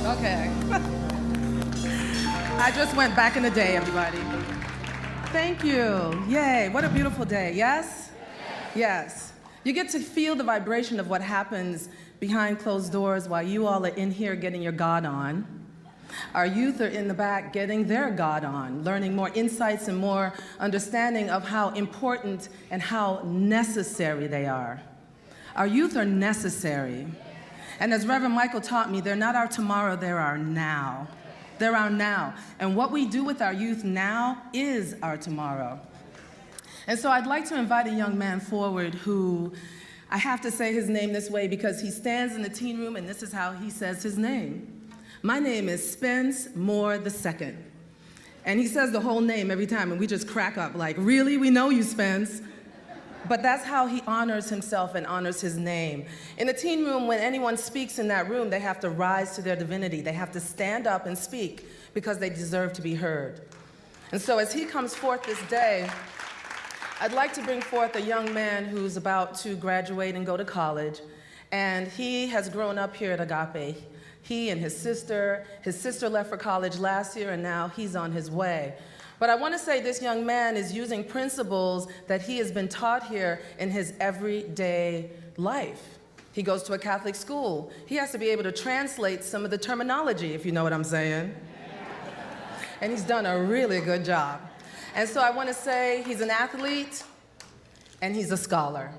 Okay. I just went back in the day, everybody. Thank you. Yay. What a beautiful day. Yes? Yes. You get to feel the vibration of what happens behind closed doors while you all are in here getting your God on. Our youth are in the back getting their God on, learning more insights and more understanding of how important and how necessary they are. Our youth are necessary. And as Reverend Michael taught me, they're not our tomorrow, they're our now. They're our now. And what we do with our youth now is our tomorrow. And so I'd like to invite a young man forward who, I have to say his name this way because he stands in the teen room and this is how he says his name. My name is Spence Moore II. And he says the whole name every time and we just crack up like, really? We know you, Spence. But that's how he honors himself and honors his name. In the teen room, when anyone speaks in that room, they have to rise to their divinity. They have to stand up and speak because they deserve to be heard. And so as he comes forth this day, I'd like to bring forth a young man who's about to graduate and go to college. And he has grown up here at Agape. He and his sister left for college last year, and now he's on his way. But I want to say this young man is using principles that he has been taught here in his everyday life. He goes to a Catholic school. He has to be able to translate some of the terminology, if you know what I'm saying. And he's done a really good job. And so I want to say he's an athlete and he's a scholar.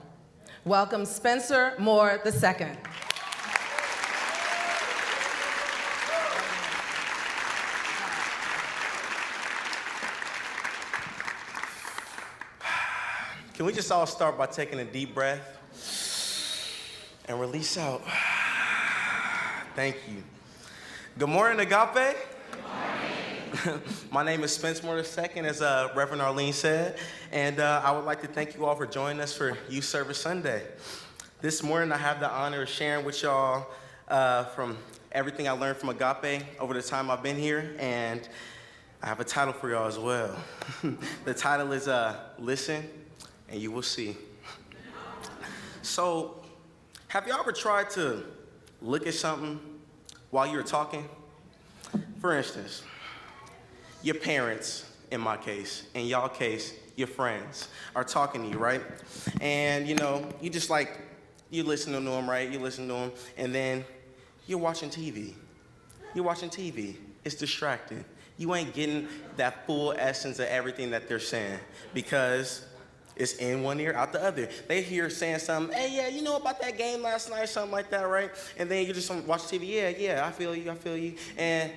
Welcome, Spencer Moore II. Can we just all start by taking a deep breath and release out? Thank you. Good morning, Agape. Good morning. My name is Spence Moore II, as Reverend Arlene said, and I would like to thank you all for joining us for Youth Service Sunday. This morning, I have the honor of sharing with y'all from everything I learned from Agape over the time I've been here, and I have a title for y'all as well. The title is Listen, and you will see. So, have you ever tried to look at something while you're talking? For instance, your parents, in my case, in y'all case, your friends, are talking to you, right? And you know, you just like, you listen to them, right? You listen to them, and then you're watching TV. You're watching TV. It's distracting. You ain't getting that full essence of everything that they're saying because it's in one ear, out the other. They hear saying something, hey, yeah, you know about that game last night or something like that, right? And then you just watch TV, yeah, I feel you. And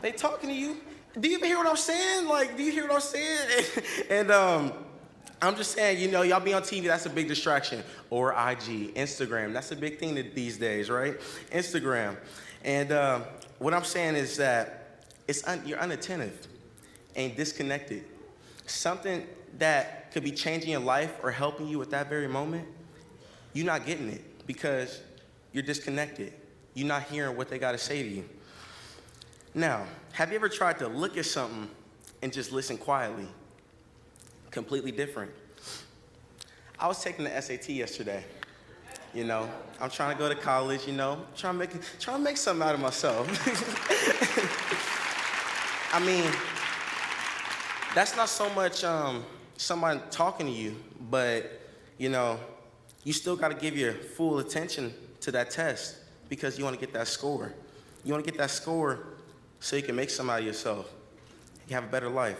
they talking to you. Do you even hear what I'm saying? Like, do you hear what I'm saying? And I'm just saying, you know, y'all be on TV, that's a big distraction. Or IG, Instagram, that's a big thing these days, right? Instagram. And what I'm saying is that you're unattentive and disconnected. Something that could be changing your life or helping you at that very moment, you're not getting it because you're disconnected. You're not hearing what they got to say to you. Now, have you ever tried to look at something and just listen quietly? Completely different. I was taking the SAT yesterday. You know, I'm trying to go to college, you know, trying to make something out of myself. I mean, that's not so much somebody talking to you, but, you know, you still got to give your full attention to that test because you want to get that score. You want to get that score so you can make something out of yourself. You have a better life.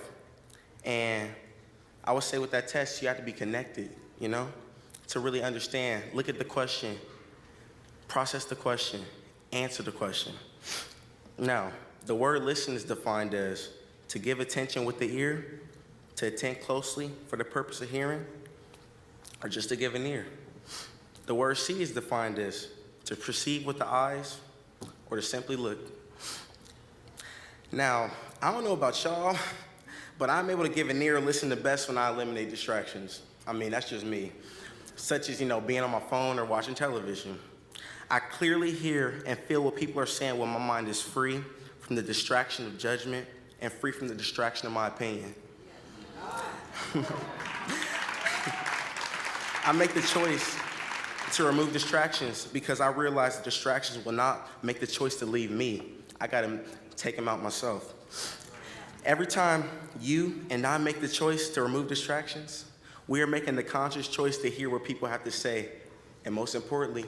And I would say with that test, you have to be connected, you know, to really understand. Look at the question, process the question, answer the question. Now, the word listen is defined as to give attention with the ear, to attend closely for the purpose of hearing, or just to give an ear. The word see is defined as to perceive with the eyes or to simply look. Now, I don't know about y'all, but I'm able to give an ear and listen the best when I eliminate distractions. I mean, that's just me. Such as, you know, being on my phone or watching television. I clearly hear and feel what people are saying when my mind is free from the distraction of judgment and free from the distraction of my opinion. I make the choice to remove distractions because I realize that distractions will not make the choice to leave me. I gotta take them out myself. Every time you and I make the choice to remove distractions, we are making the conscious choice to hear what people have to say, and most importantly,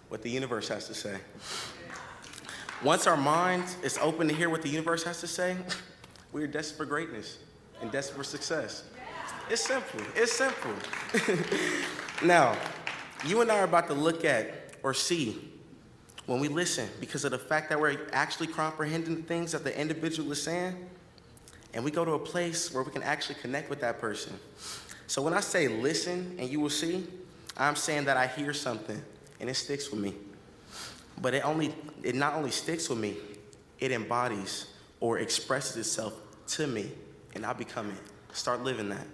what the universe has to say. Once our mind is open to hear what the universe has to say, we are destined for greatness and destined for success. It's simple. It's simple. Now, you and I are about to look at or see when we listen, because of the fact that we're actually comprehending the things that the individual is saying, and we go to a place where we can actually connect with that person. So when I say listen and you will see, I'm saying that I hear something and it sticks with me. But it not only sticks with me, it embodies or expresses itself to me, and I become it. Start living that.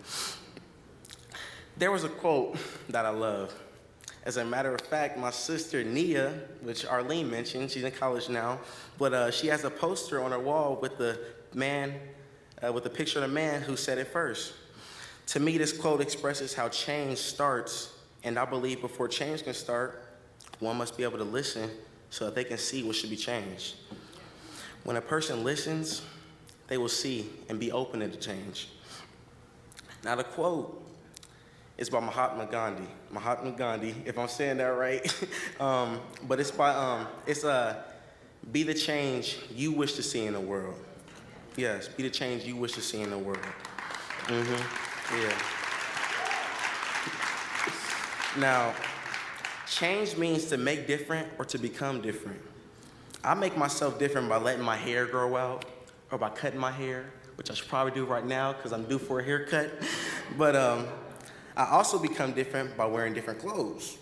There was a quote that I love. As a matter of fact, my sister Nia, which Arlene mentioned, she's in college now, but she has a poster on her wall with the man, with a picture of the man who said it first. To me, this quote expresses how change starts, and I believe before change can start, one must be able to listen so that they can see what should be changed. When a person listens, they will see and be open to change. Now the quote is by Mahatma Gandhi. Mahatma Gandhi, if I'm saying that right. But it's by, be the change you wish to see in the world. Yes, be the change you wish to see in the world. Yeah. Now, change means to make different or to become different. I make myself different by letting my hair grow out or by cutting my hair, which I should probably do right now because I'm due for a haircut. But I also become different by wearing different clothes.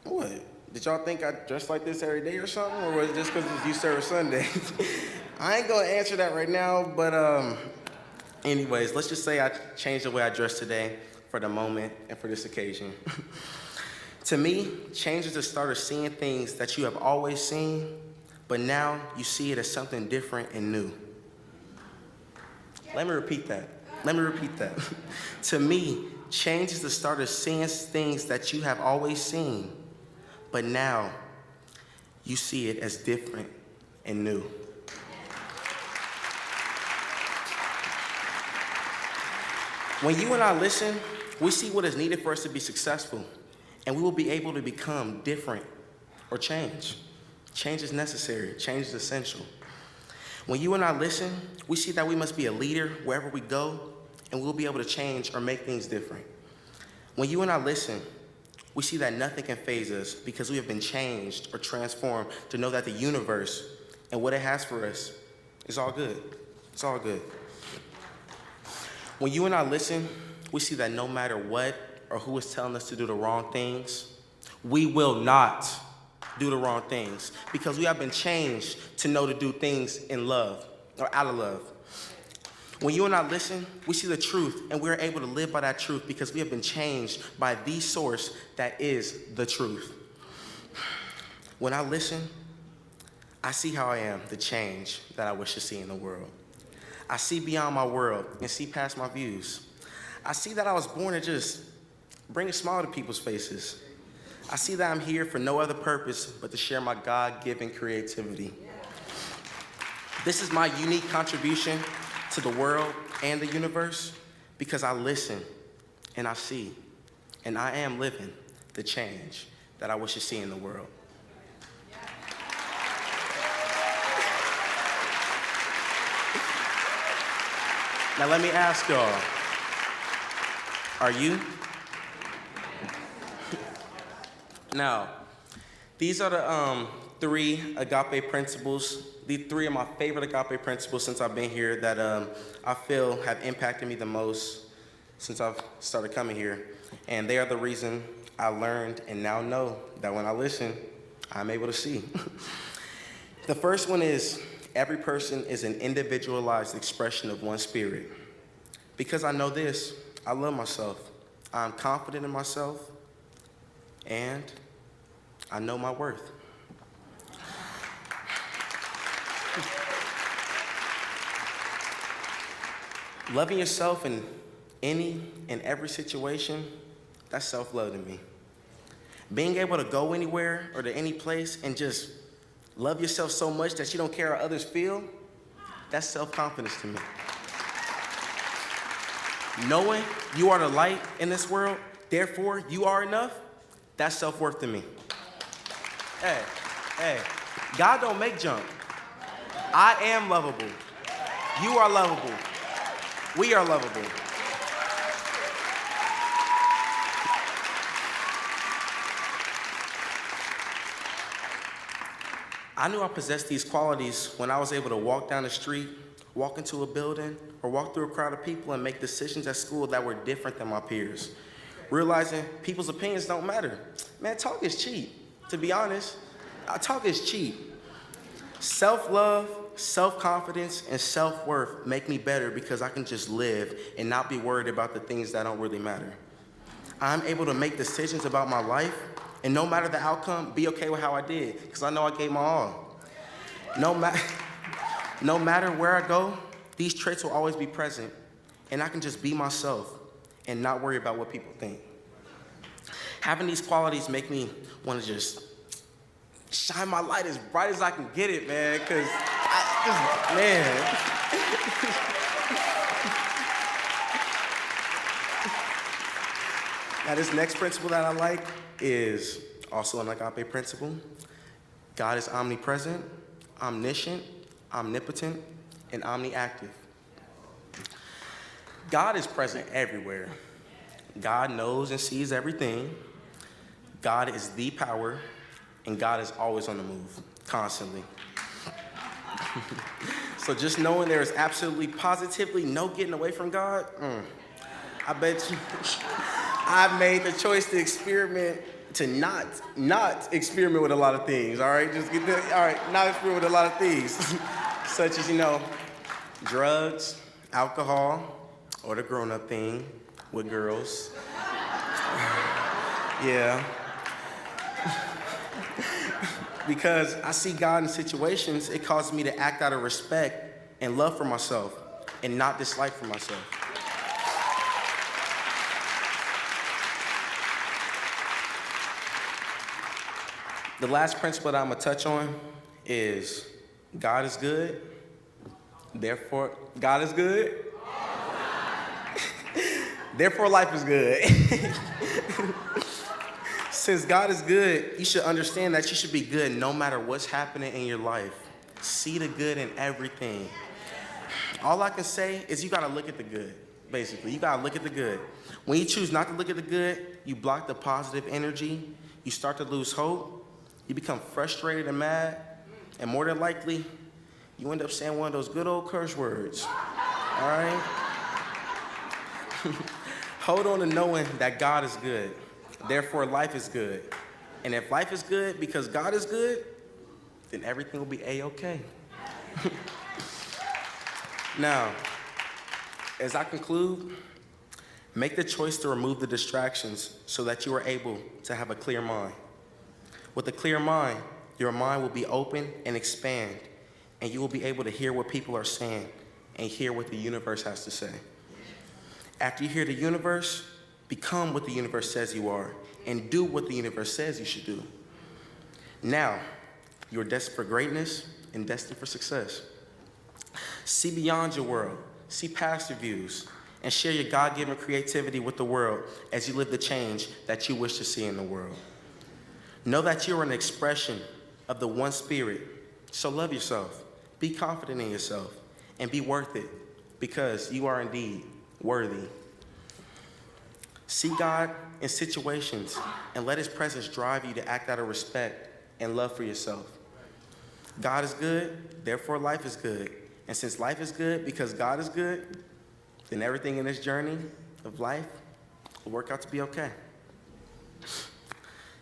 What? Did y'all think I dress like this every day or something? Or was it just because it's you serve Sunday? I ain't gonna answer that right now, but anyways, let's just say I changed the way I dress today for the moment and for this occasion. To me, change is the start of seeing things that you have always seen, but now you see it as something different and new. Let me repeat that. To me, change is the start of seeing things that you have always seen, but now you see it as different and new. When you and I listen, we see what is needed for us to be successful, and we will be able to become different or change. Change is necessary. Change is essential. When you and I listen, we see that we must be a leader wherever we go, and we'll be able to change or make things different. When you and I listen, we see that nothing can faze us because we have been changed or transformed to know that the universe and what it has for us is all good. It's all good. When you and I listen, we see that no matter what or who is telling us to do the wrong things, we will not do the wrong things because we have been changed to know to do things in love or out of love. When you and I listen, we see the truth, and we're able to live by that truth because we have been changed by the source that is the truth. When I listen, I see how I am, the change that I wish to see in the world. I see beyond my world and see past my views. I see that I was born to just bring a smile to people's faces. I see that I'm here for no other purpose but to share my God-given creativity. This is my unique contribution to the world and the universe because I listen and I see, and I am living the change that I wish to see in the world. Now let me ask y'all, are you? Now, these are the three Agape principles. These three are my favorite Agape principles since I've been here that I feel have impacted me the most since I've started coming here. And they are the reason I learned and now know that when I listen, I'm able to see. The first one is every person is an individualized expression of one spirit. Because I know this, I love myself. I'm confident in myself, and I know my worth. Loving yourself in any and every situation, that's self-love to me. Being able to go anywhere or to any place and just love yourself so much that you don't care how others feel, that's self-confidence to me. Knowing you are the light in this world, therefore you are enough, that's self-worth to me. Hey, God don't make junk. I am lovable. You are lovable. We are lovable. I knew I possessed these qualities when I was able to walk down the street, walk into a building, or walk through a crowd of people and make decisions at school that were different than my peers. Realizing people's opinions don't matter. Man, talk is cheap, to be honest. Talk is cheap. Self-love, self-confidence, and self-worth make me better because I can just live and not be worried about the things that don't really matter. I'm able to make decisions about my life, and no matter the outcome, be okay with how I did, because I know I gave my all. No matter where I go, these traits will always be present, and I can just be myself and not worry about what people think. Having these qualities make me want to just shine my light as bright as I can get it, man, because, man. Now, this next principle that I like is also an Agape principle. God is omnipresent, omniscient, omnipotent, and omniactive. God is present everywhere. God knows and sees everything. God is the power, and God is always on the move, constantly. So just knowing there is absolutely, positively no getting away from God, I bet you I've made the choice to experiment, to not experiment with a lot of things, all right? Just get that, all right, not experiment with a lot of things, such as, drugs, alcohol, or the grown-up thing with girls. Yeah. Because I see God in situations, it causes me to act out of respect and love for myself and not dislike for myself. The last principle that I'm gonna touch on is God is good, therefore, God is good, therefore life is good. Since God is good, you should understand that you should be good no matter what's happening in your life. See the good in everything. All I can say is you gotta look at the good, basically. You gotta look at the good. When you choose not to look at the good, you block the positive energy, you start to lose hope, you become frustrated and mad, and more than likely, you end up saying one of those good old curse words, all right? Hold on to knowing that God is good. Therefore, life is good. And if life is good because God is good, then everything will be A-okay. Now, as I conclude, make the choice to remove the distractions so that you are able to have a clear mind. With a clear mind, your mind will be open and expand, and you will be able to hear what people are saying and hear what the universe has to say. After you hear the universe, become what the universe says you are, and do what the universe says you should do. Now, you're destined for greatness and destined for success. See beyond your world, see past your views, and share your God-given creativity with the world as you live the change that you wish to see in the world. Know that you're an expression of the one spirit, so love yourself, be confident in yourself, and be worth it, because you are indeed worthy. See God in situations and let his presence drive you to act out of respect and love for yourself. God is good, therefore life is good. And since life is good because God is good, then everything in this journey of life will work out to be okay.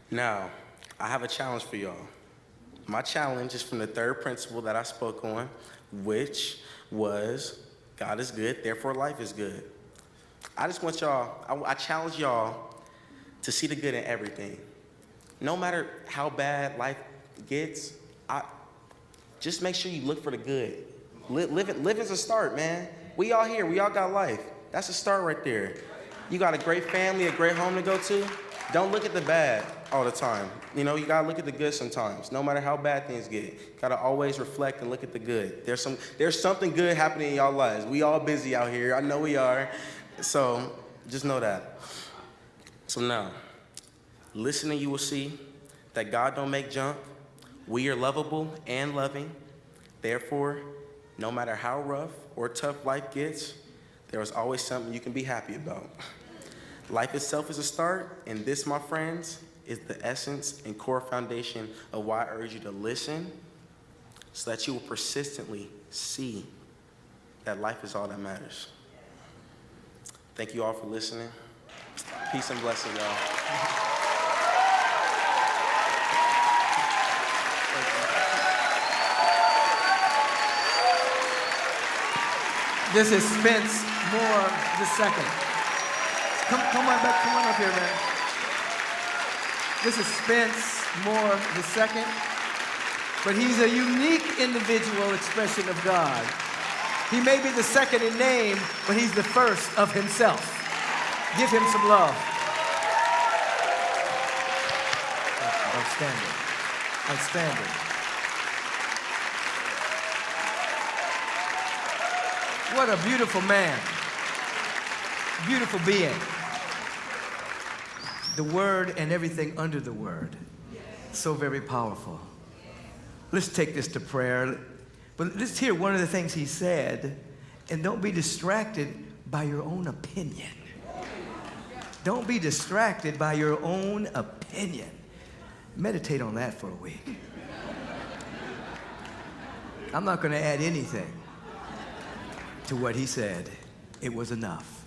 Now, I have a challenge for y'all. My challenge is from the third principle that I spoke on, which was God is good, therefore life is good. I just want y'all, I challenge y'all to see the good in everything. No matter how bad life gets, just make sure you look for the good. Live is a start, man. We all here, we all got life. That's a start right there. You got a great family, a great home to go to. Don't look at the bad all the time. You know, you gotta look at the good sometimes. No matter how bad things get, gotta always reflect and look at the good. There's something good happening in y'all lives. We all busy out here. I know we are. So just know that. So now, listening, you will see that God don't make junk. We are lovable and loving. Therefore, no matter how rough or tough life gets, there is always something you can be happy about. Life itself is a start, and this, my friends, is the essence and core foundation of why I urge you to listen so that you will persistently see that life is all that matters. Thank you all for listening. Peace and blessing, y'all. This is Spence Moore II. Come on back, come on up here, man. This is Spence Moore II, but he's a unique individual expression of God. He may be the second in name, but he's the first of himself. Give him some love. Outstanding. Outstanding. What a beautiful man. Beautiful being. The Word and everything under the Word. So very powerful. Let's take this to prayer. But let's hear one of the things he said, and don't be distracted by your own opinion. Don't be distracted by your own opinion. Meditate on that for a week. I'm not going to add anything to what he said. It was enough.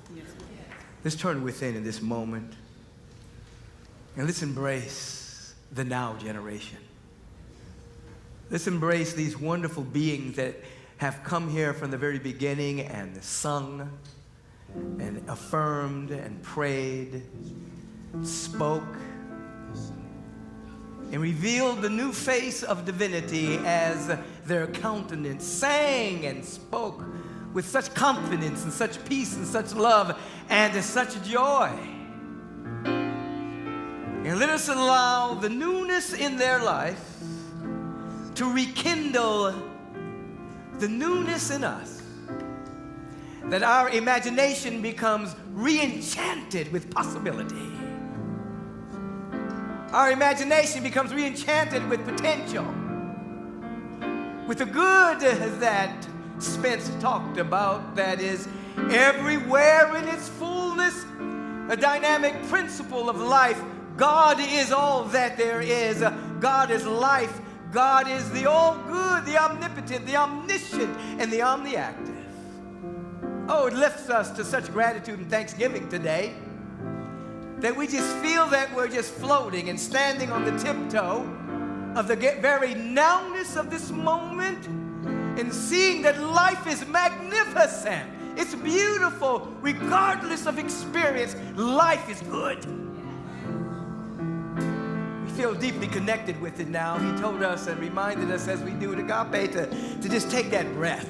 Let's turn within in this moment, and let's embrace the now generation. Let's embrace these wonderful beings that have come here from the very beginning and sung and affirmed and prayed, spoke, and revealed the new face of divinity as their countenance sang and spoke with such confidence and such peace and such love and such joy. And let us allow the newness in their life to rekindle the newness in us, that our imagination becomes re-enchanted with possibility. Our imagination becomes re-enchanted with potential, with the good that Spence talked about, that is everywhere in its fullness, a dynamic principle of life. God is all that there is. God is life. God is the all-good, the omnipotent, the omniscient, and the omniactive. Oh, it lifts us to such gratitude and thanksgiving today that we just feel that we're just floating and standing on the tiptoe of the very nowness of this moment, and seeing that life is magnificent. It's beautiful. Regardless of experience, life is good. We feel deeply connected with it now. He told us and reminded us, as we do at Agape, to just take that breath.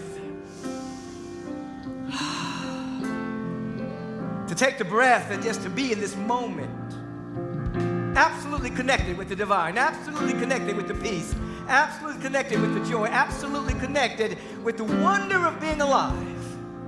To take the breath and just to be in this moment. Absolutely connected with the divine. Absolutely connected with the peace. Absolutely connected with the joy, absolutely connected with the wonder of being alive.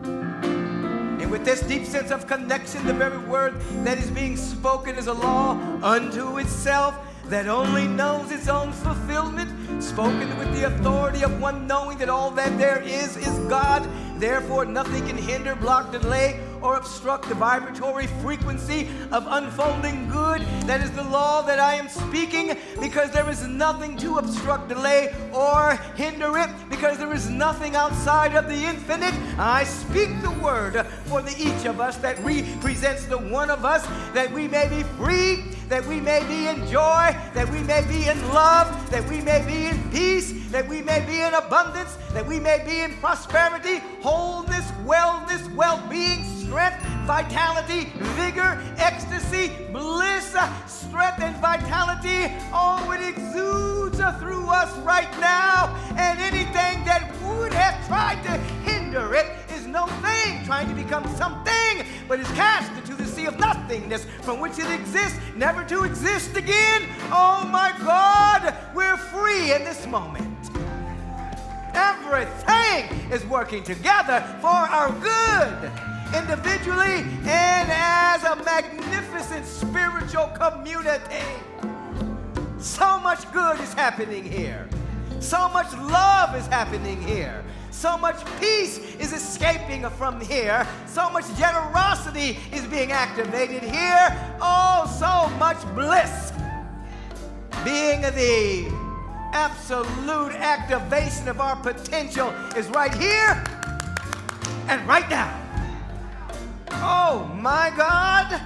And with this deep sense of connection, the very word that is being spoken is a law unto itself that only knows its own fulfillment, spoken with the authority of one knowing that all that there is God. Therefore, nothing can hinder, block, delay, or obstruct the vibratory frequency of unfolding good. That is the law that I am speaking, because there is nothing to obstruct, delay, or hinder it, because there is nothing outside of the infinite. I speak the word for each of us that represents the one of us, that we may be free, that we may be in joy, that we may be in love, that we may be in peace, that we may be in abundance, that we may be in prosperity, wholeness, wellness, well-being, strength, vitality, vigor, ecstasy, bliss, strength, and vitality. Oh, it exudes through us right now, and anything that would have tried to hinder it is no thing trying to become something, but is cast into the sea sea of nothingness from which it exists, never to exist again. Oh my God, we're free in this moment. Everything is working together for our good, individually and as a magnificent spiritual community. So much good is happening here. So much love is happening here. So much peace is escaping from here. So much generosity is being activated here. Oh, so much bliss. Being the absolute activation of our potential is right here and right now. Oh, my God,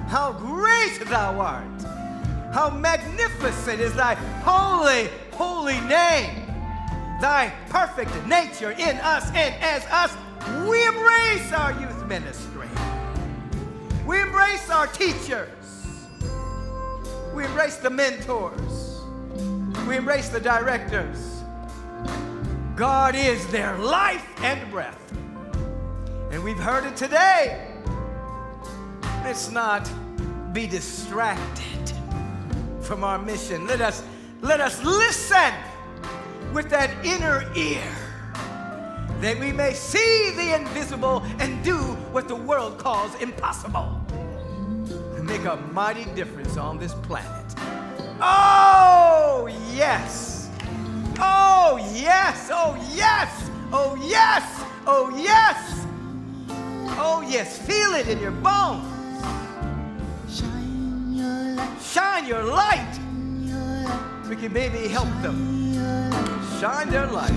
how great thou art. How magnificent is thy holy, holy name. Thy perfect nature in us, and as us, we embrace our youth ministry. We embrace our teachers. We embrace the mentors. We embrace the directors. God is their life and breath. And we've heard it today. Let's not be distracted from our mission. Let us listen with that inner ear, that we may see the invisible and do what the world calls impossible, and make a mighty difference on this planet. Oh yes, oh yes, oh yes, oh yes, oh yes, oh yes. Feel it in your bones. Shine your light. We can maybe help them shine their light.